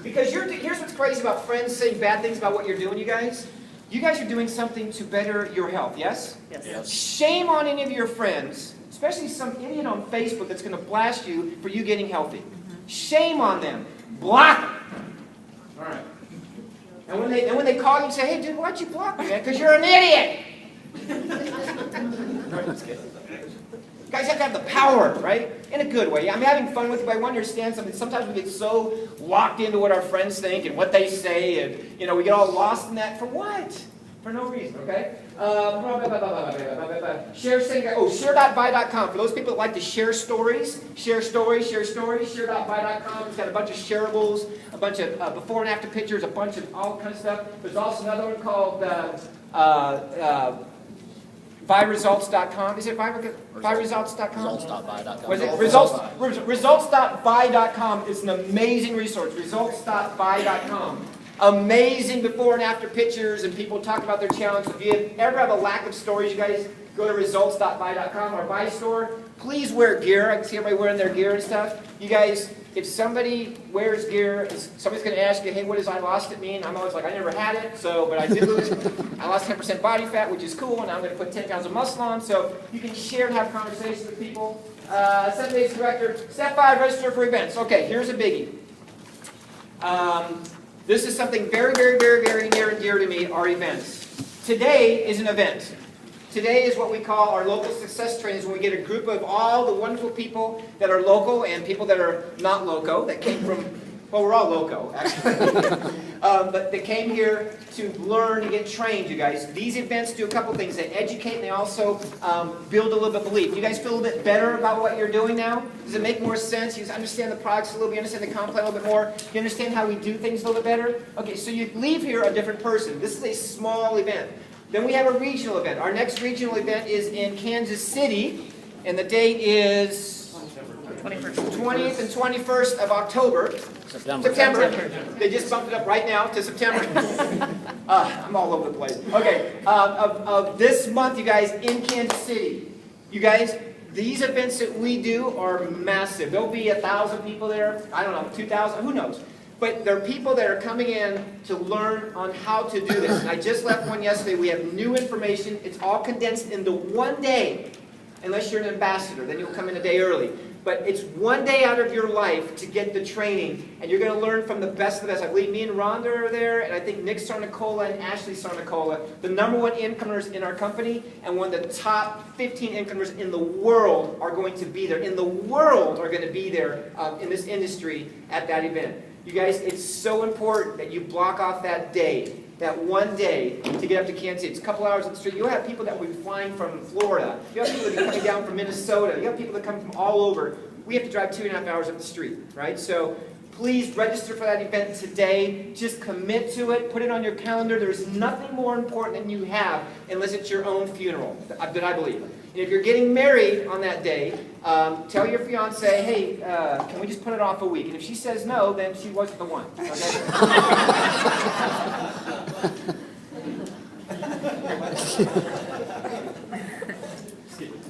Because here's what's crazy about friends saying bad things about what you're doing, you guys. You guys are doing something to better your health, yes? Yes. Shame on any of your friends, especially some idiot on Facebook that's going to blast you for you getting healthy. Shame on them. Block them. All right. And when they call you and say, hey, dude, why'd you block me, man? Because you're an idiot. You guys have to have the power, right? In a good way. I'm having fun with you, but I want you to understand something. Sometimes we get so locked into what our friends think and what they say, and we get all lost in that. For what? For no reason, okay? Share.buy.com. For those people that like to share stories, share.buy.com. It's got a bunch of shareables, a bunch of before and after pictures, a bunch of all kinds of stuff. There's also another one called buyresults.com. Is it buyresults.com? Results.buy.com. Was it? Results.buy.com is an amazing resource. Results.buy.com. Amazing before and after pictures, and people talk about their challenges. If you ever have a lack of stories, you guys go to results.buy.com, our buy store. Please wear gear. I can see everybody wearing their gear and stuff. You guys, if somebody wears gear, somebody's going to ask you, hey, what does I lost it mean? I'm always like, I never had it, but I did lose. I lost 10% body fat, which is cool, and I'm going to put 10 pounds of muscle on. So you can share and have conversations with people. 7 days director. Step 5, register for events. Okay, here's a biggie. This is something very, very, very, very near and dear to me, our events. Today is an event. Today is what we call our local success trainings, when we get a group of all the wonderful people that are local and people that are not loco, that came from, well, we're all loco, actually. But they came here to learn and get trained, you guys. These events do a couple things. They educate and they also build a little bit of belief. You guys feel a little bit better about what you're doing now? Does it make more sense? You understand the products a little bit, you understand the comp plan a little bit more, you understand how we do things a little bit better? Okay, so you leave here a different person. This is a small event. Then we have a regional event. Our next regional event is in Kansas City, and the date is 20th and 21st of October. September. They just bumped it up right now to September. I'm all over the place. Okay, of this month, you guys, in Kansas City. You guys, these events that we do are massive. There'll be 1,000 people there. I don't know, 2,000, who knows? But there are people that are coming in to learn on how to do this. And I just left one yesterday. We have new information. It's all condensed into one day. Unless you're an ambassador, then you'll come in a day early. But it's one day out of your life to get the training. And you're going to learn from the best of the best. I believe me and Rhonda are there, and I think Nick Sarnicola and Ashley Sarnicola, the #1 incomers in our company, and one of the top 15 incomers in the world are going to be there. In the world are going to be there in this industry at that event. You guys, it's so important that you block off that day, that one day, to get up to Kansas City. It's a couple hours on the street. You'll have people that will be flying from Florida. You have people that are coming down from Minnesota. You have people that come from all over. We have to drive 2.5 hours up the street, right? So please register for that event today. Just commit to it. Put it on your calendar. There's nothing more important than you have unless it's your own funeral, that I believe. And if you're getting married on that day, tell your fiance, hey, can we just put it off a week? And if she says no, then she wasn't the one. Okay?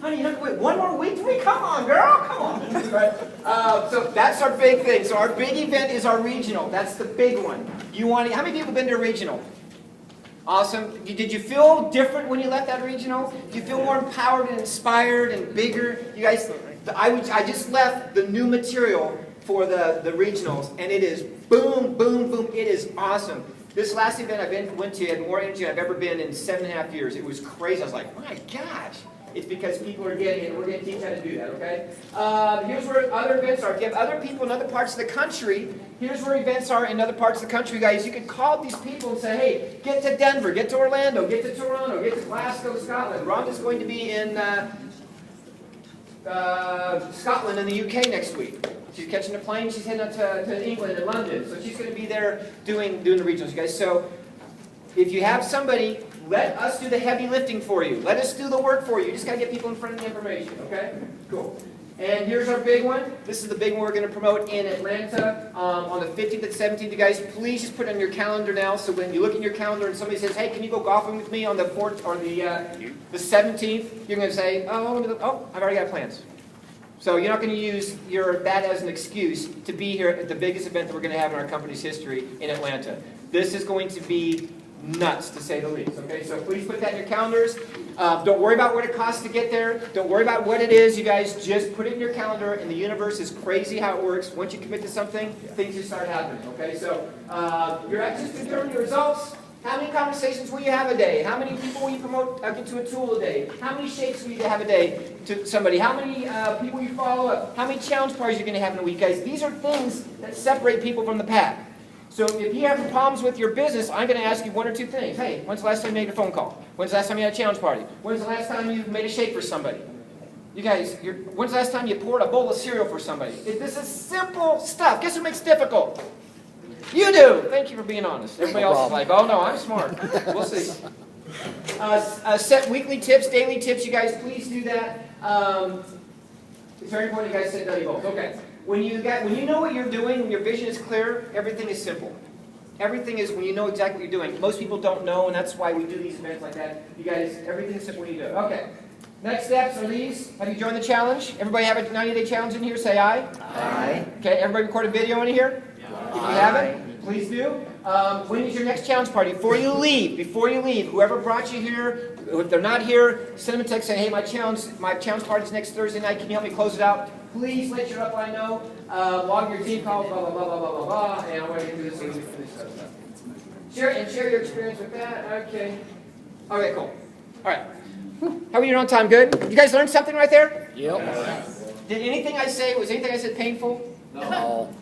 Honey, you have to wait one more week for me? Come on, girl, come on. Right? So that's our big thing. So our big event is our regional. That's the big one. How many people have been to a regional? Awesome. Did you feel different when you left that regional? Do you feel more empowered and inspired and bigger? You guys, I just left the new material for the regionals, and it is boom, boom, boom. It is awesome. This last event I went to had more energy than I've ever been in 7.5 years. It was crazy. I was like, my gosh. It's because people are getting it, and we're going to teach how to do that, okay? Here's where other events are. If you have other people in other parts of the country, here's where events are in other parts of the country, guys. You can call these people and say, hey, get to Denver, get to Orlando, get to Toronto, get to Glasgow, Scotland. Rhonda's going to be in Scotland and the UK next week. She's catching a plane. She's heading up to England and London. So she's going to be there doing the regionals, you guys. So if you have somebody, let us do the heavy lifting for you. Let us do the work for you. You just got to get people in front of the information, okay? Cool. And here's our big one. This is the big one we're going to promote in Atlanta on the 15th and 17th. You guys, please just put it on your calendar now. So when you look in your calendar and somebody says, "Hey, can you go golfing with me on the 4th or the 17th?" You're going to say, "Oh, I've already got plans." So you're not going to use that as an excuse to be here at the biggest event that we're going to have in our company's history in Atlanta. This is going to be nuts, to say the least. Okay, so please put that in your calendars. Don't worry about what it costs to get there. Don't worry about what it is. You guys just put it in your calendar, and the universe is crazy how it works. Once you commit to something, things just start happening. Okay, so you're just determining your results. How many conversations will you have a day? How many people will you promote into a tool a day? How many shakes will you have a day to somebody? How many people you follow up? How many challenge parties you're going to have in a week? Guys, these are things that separate people from the pack. So if you have problems with your business, I'm going to ask you one or two things. Hey, when's the last time you made a phone call? When's the last time you had a challenge party? When's the last time you made a shake for somebody? You guys, when's the last time you poured a bowl of cereal for somebody? This is simple stuff. Guess who makes it difficult? You do. Thank you for being honest. Everybody else is like, "Oh no, I'm smart." We'll see. Set weekly tips, daily tips. You guys, please do that. It's very important you guys set daily goals. Okay. When you know what you're doing, when your vision is clear, everything is simple. Everything is when you know exactly what you're doing. Most people don't know, and that's why we do these events like that. You guys, everything's simple when you do it. Okay. Next steps are these. Have you joined the challenge? Everybody have a 90-day challenge in here? Say aye. Aye. Okay. Everybody record a video in here? If you haven't, please do. When is your next challenge party? Before you leave, whoever brought you here, if they're not here, send them a text saying, "Hey, my challenge party is next Thursday night. Can you help me close it out?" Please let your upline know. Log your team calls, blah, blah, blah, blah, blah, blah, blah. And I want to get through this so we finish this stuff. Share your experience with that. Okay. Okay, cool. All right. How are you on time? Good? You guys learned something right there? Yep. Was anything I said painful? No.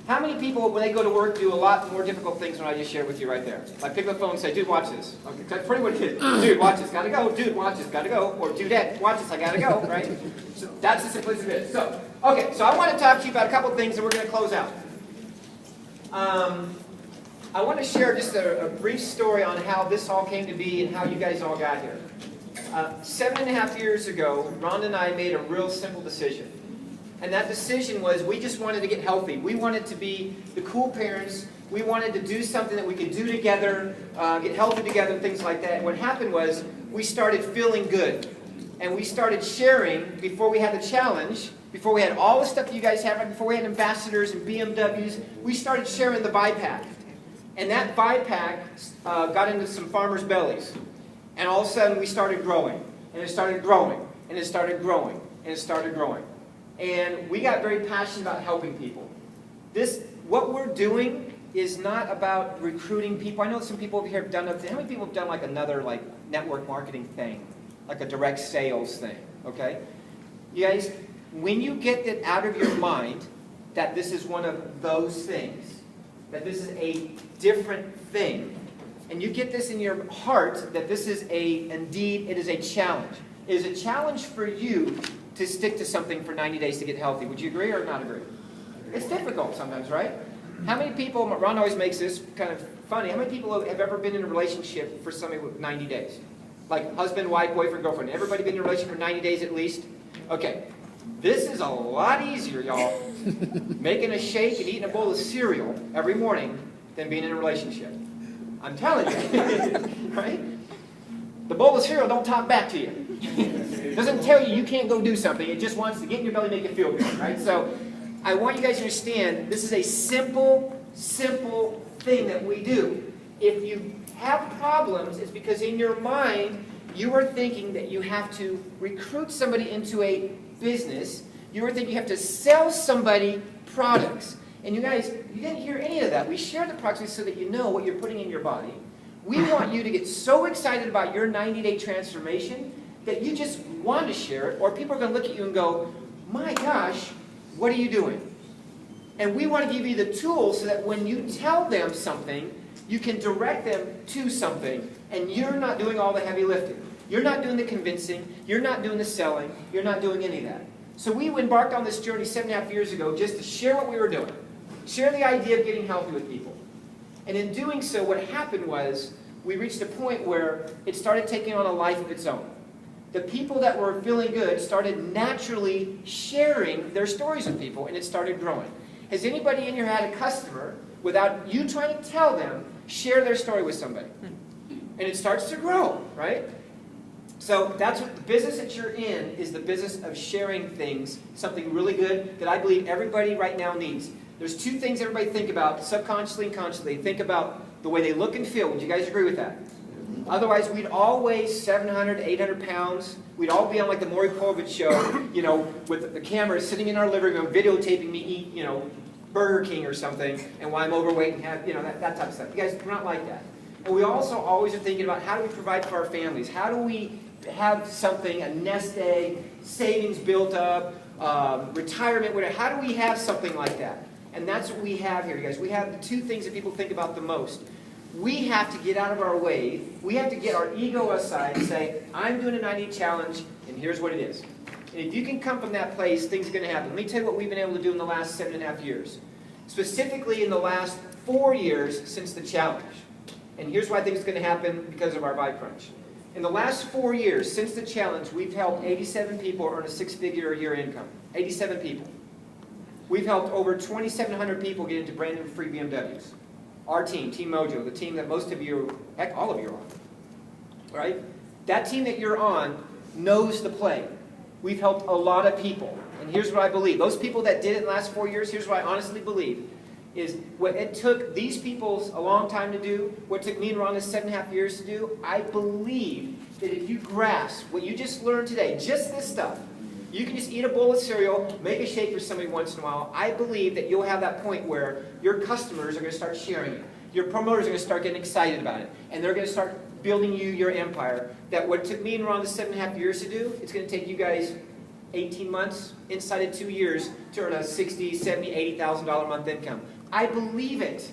How many people, when they go to work, do a lot more difficult things than I just shared with you right there? Like pick up the phone and say, "Dude, watch this." Okay, that's pretty much it. "Dude, watch this, gotta go. Dude, watch this, gotta go." Or "Dudette, watch this, I gotta go." Right? So that's the simplest of it. So, okay, so I want to talk to you about a couple of things that we're going to close out. I want to share just a brief story on how this all came to be and how you guys all got here. 7.5 years ago, Rhonda and I made a real simple decision. And that decision was we just wanted to get healthy. We wanted to be the cool parents. We wanted to do something that we could do together, get healthy together, and things like that. And what happened was we started feeling good. And we started sharing, before we had the challenge, before we had all the stuff that you guys have, before we had ambassadors and BMWs, we started sharing the Vibe Pack. And that Vibe Pack got into some farmers' bellies. And all of a sudden we started growing. And it started growing. And it started growing. And it started growing. And we got very passionate about helping people. What we're doing is not about recruiting people. I know some people over here have done how many people have done like another network marketing thing? Like a direct sales thing, okay? You guys, when you get it out of your mind that this is one of those things, that this is a different thing, and you get this in your heart that this is indeed, it is a challenge. It is a challenge for you to stick to something for 90 days to get healthy. Would you agree or not agree? It's difficult sometimes, right? How many people, Ron always makes this kind of funny, how many people have ever been in a relationship for something with 90 days? Like husband, wife, boyfriend, girlfriend. Everybody been in a relationship for 90 days at least? Okay. This is a lot easier, y'all, making a shake and eating a bowl of cereal every morning than being in a relationship. I'm telling you, right? The bowl of cereal don't talk back to you. It doesn't tell you you can't go do something. It just wants to get in your belly and make you feel good, right? So I want you guys to understand this is a simple, simple thing that we do. If you have problems, it's because in your mind you are thinking that you have to recruit somebody into a business. You are thinking you have to sell somebody products. And you guys, you didn't hear any of that. We shared the products so that you know what you're putting in your body. We want you to get so excited about your 90-day transformation that you just want to share it, or people are going to look at you and go, "My gosh, what are you doing?" And we want to give you the tools so that when you tell them something, you can direct them to something, and you're not doing all the heavy lifting. You're not doing the convincing. You're not doing the selling. You're not doing any of that. So we embarked on this journey 7.5 years ago just to share what we were doing. Share the idea of getting healthy with people. And in doing so, what happened was we reached a point where it started taking on a life of its own. the people that were feeling good started naturally sharing their stories with people, and it started growing. Has anybody in here had a customer, without you trying to tell them, share their story with somebody? And it starts to grow, right? So that's what the business that you're in is, the business of sharing things, something really good that I believe everybody right now needs. There's two things everybody think about, subconsciously and consciously. Think about the way they look and feel. Would you guys agree with that? Otherwise, we'd all weigh 700, 800 pounds. We'd all be on like the Maury Povich show, you know, with the camera sitting in our living room videotaping me eat, you know, Burger King or something, and why I'm overweight and have, you know, that type of stuff. You guys, we're not like that. And we also always are thinking about how do we provide for our families? How do we have something, a nest egg, savings built up, retirement, whatever. How do we have something like that? And that's what we have here, you guys. We have the two things that people think about the most. We have to get out of our way. We have to get our ego aside and say, I'm doing a 90 challenge, and here's what it is. And if you can come from that place, things are going to happen. Let me tell you what we've been able to do in the last 7.5 years. Specifically in the last 4 years since the challenge. And here's why I think it's going to happen, because of our Buy Crunch. In the last 4 years since the challenge, we've helped 87 people earn a 6-figure a year income. 87 people. We've helped over 2,700 people get into brand new free BMWs. Our team, Team Mojo, the team that most of you, heck, all of you are on. Right? That team that you're on knows the play. We've helped a lot of people. And here's what I believe. Those people that did it in the last 4 years, here's what I honestly believe, is what it took these people a long time to do, what took me and Rhonda 7.5 years to do. I believe that if you grasp what you just learned today, just this stuff, you can just eat a bowl of cereal, make a shake for somebody once in a while. I believe that you'll have that point where your customers are going to start sharing it. Your promoters are going to start getting excited about it. And they're going to start building you your empire. That what took me and Rhonda 7.5 years to do, it's going to take you guys 18 months, inside of 2 years, to earn a $60,000, $70,000, $80,000 a month income. I believe it.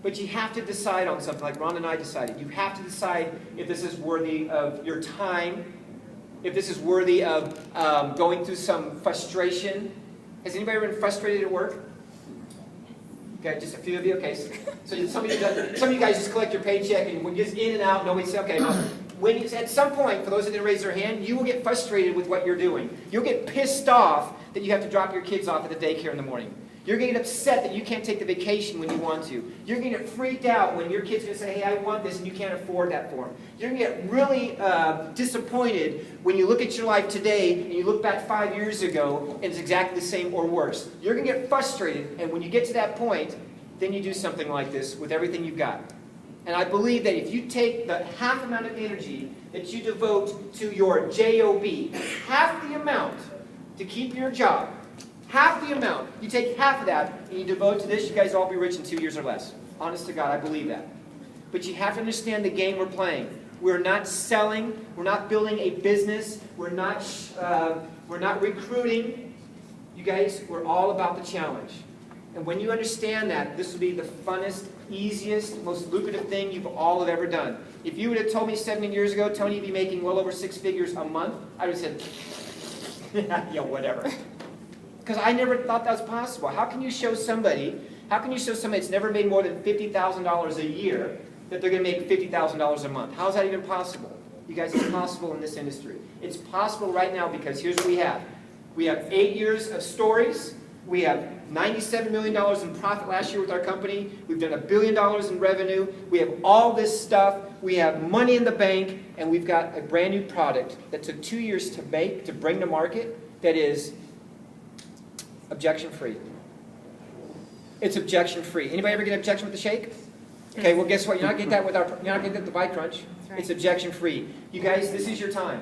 But you have to decide on something, like Ron and I decided. You have to decide if this is worthy of your time, if this is worthy of going through some frustration. Has anybody ever been frustrated at work? Okay, just a few of you. Okay, so some of you guys just collect your paycheck and when you're just in and out, nobody says, okay, no. When you, at some point, for those that didn't raise their hand, you will get frustrated with what you're doing. You'll get pissed off that you have to drop your kids off at the daycare in the morning. You're going to get upset that you can't take the vacation when you want to. You're going to get freaked out when your kid's going to say, hey, I want this, and you can't afford that for them. You're going to get really disappointed when you look at your life today and you look back 5 years ago and it's exactly the same or worse. You're going to get frustrated, and when you get to that point, then you do something like this with everything you've got. And I believe that if you take the half amount of energy that you devote to your JOB, half the amount to keep your job, half the amount, you take half of that and you devote to this, you guys will all be rich in 2 years or less. Honest to God, I believe that. But you have to understand the game we're playing. We're not selling. We're not building a business. We're not recruiting. You guys, we're all about the challenge. And when you understand that, this will be the funnest, easiest, most lucrative thing you've all have ever done. If you would have told me 17 years ago, Tony, you'd be making well over 6 figures a month, I would have said, yeah, whatever. Because I never thought that was possible. How can you show somebody that's never made more than $50,000 a year that they're going to make $50,000 a month? How is that even possible? You guys, it's possible in this industry. It's possible right now because here's what we have. We have 8 years of stories. We have $97 million in profit last year with our company. We've done $1 billion in revenue. We have all this stuff. We have money in the bank. And we've got a brand new product that took 2 years to make, to bring to market, that is objection-free. It's objection-free. Anybody ever get an objection with the shake? Okay, well, guess what? You're not getting that with the Buy Crunch. Right. It's objection-free. You guys, this is your time.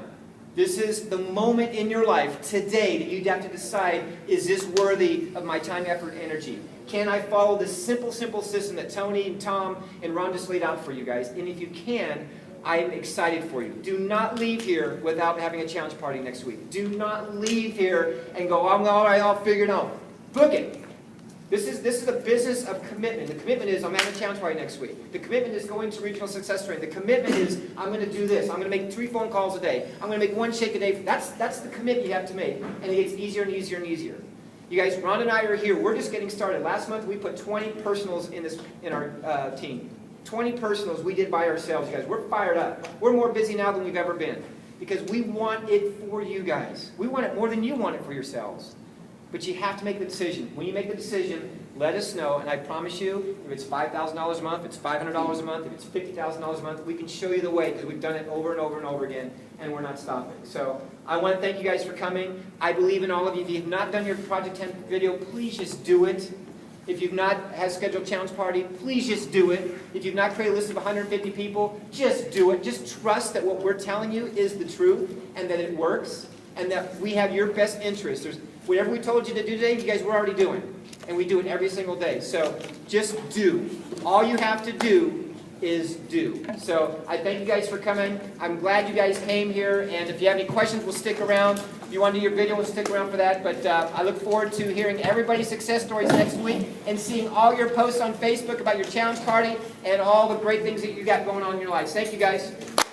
This is the moment in your life today that you'd have to decide, is this worthy of my time, effort, energy? Can I follow this simple system that Tony and Tom and Ron just laid out for you guys? And if you can, I'm excited for you. Do not leave here without having a challenge party next week. Do not leave here and go, I'm all right, I'll figure it out. Book it. This is a business of commitment. The commitment is I'm having a challenge party next week. The commitment is going to regional success training. The commitment is I'm going to do this. I'm going to make 3 phone calls a day. I'm going to make 1 shake a day. That's the commitment you have to make. And it gets easier and easier and easier. You guys, Ron and I are here. We're just getting started. Last month we put 20 personals in our team. 20 personals we did by ourselves, you guys. We're fired up. We're more busy now than we've ever been. because we want it for you guys. We want it more than you want it for yourselves. But you have to make the decision. When you make the decision, let us know, and I promise you, if it's $5,000 a month, if it's $500 a month, if it's $50,000 a month, we can show you the way, because we've done it over and over and over again, and we're not stopping. So I want to thank you guys for coming. I believe in all of you. If you have not done your Project 10 video, please just do it. If you've not had a scheduled challenge party, please just do it. If you've not created a list of 150 people, just do it. Just trust that what we're telling you is the truth, and that it works, and that we have your best interest. Whatever we told you to do today, you guys were already doing. And we do it every single day. So just do. All you have to do is do. So I thank you guys for coming. I'm glad you guys came here. And if you have any questions, we'll stick around. If you want to do your video, we'll stick around for that. But I look forward to hearing everybody's success stories next week and seeing all your posts on Facebook about your challenge party and all the great things that you got going on in your lives. Thank you guys.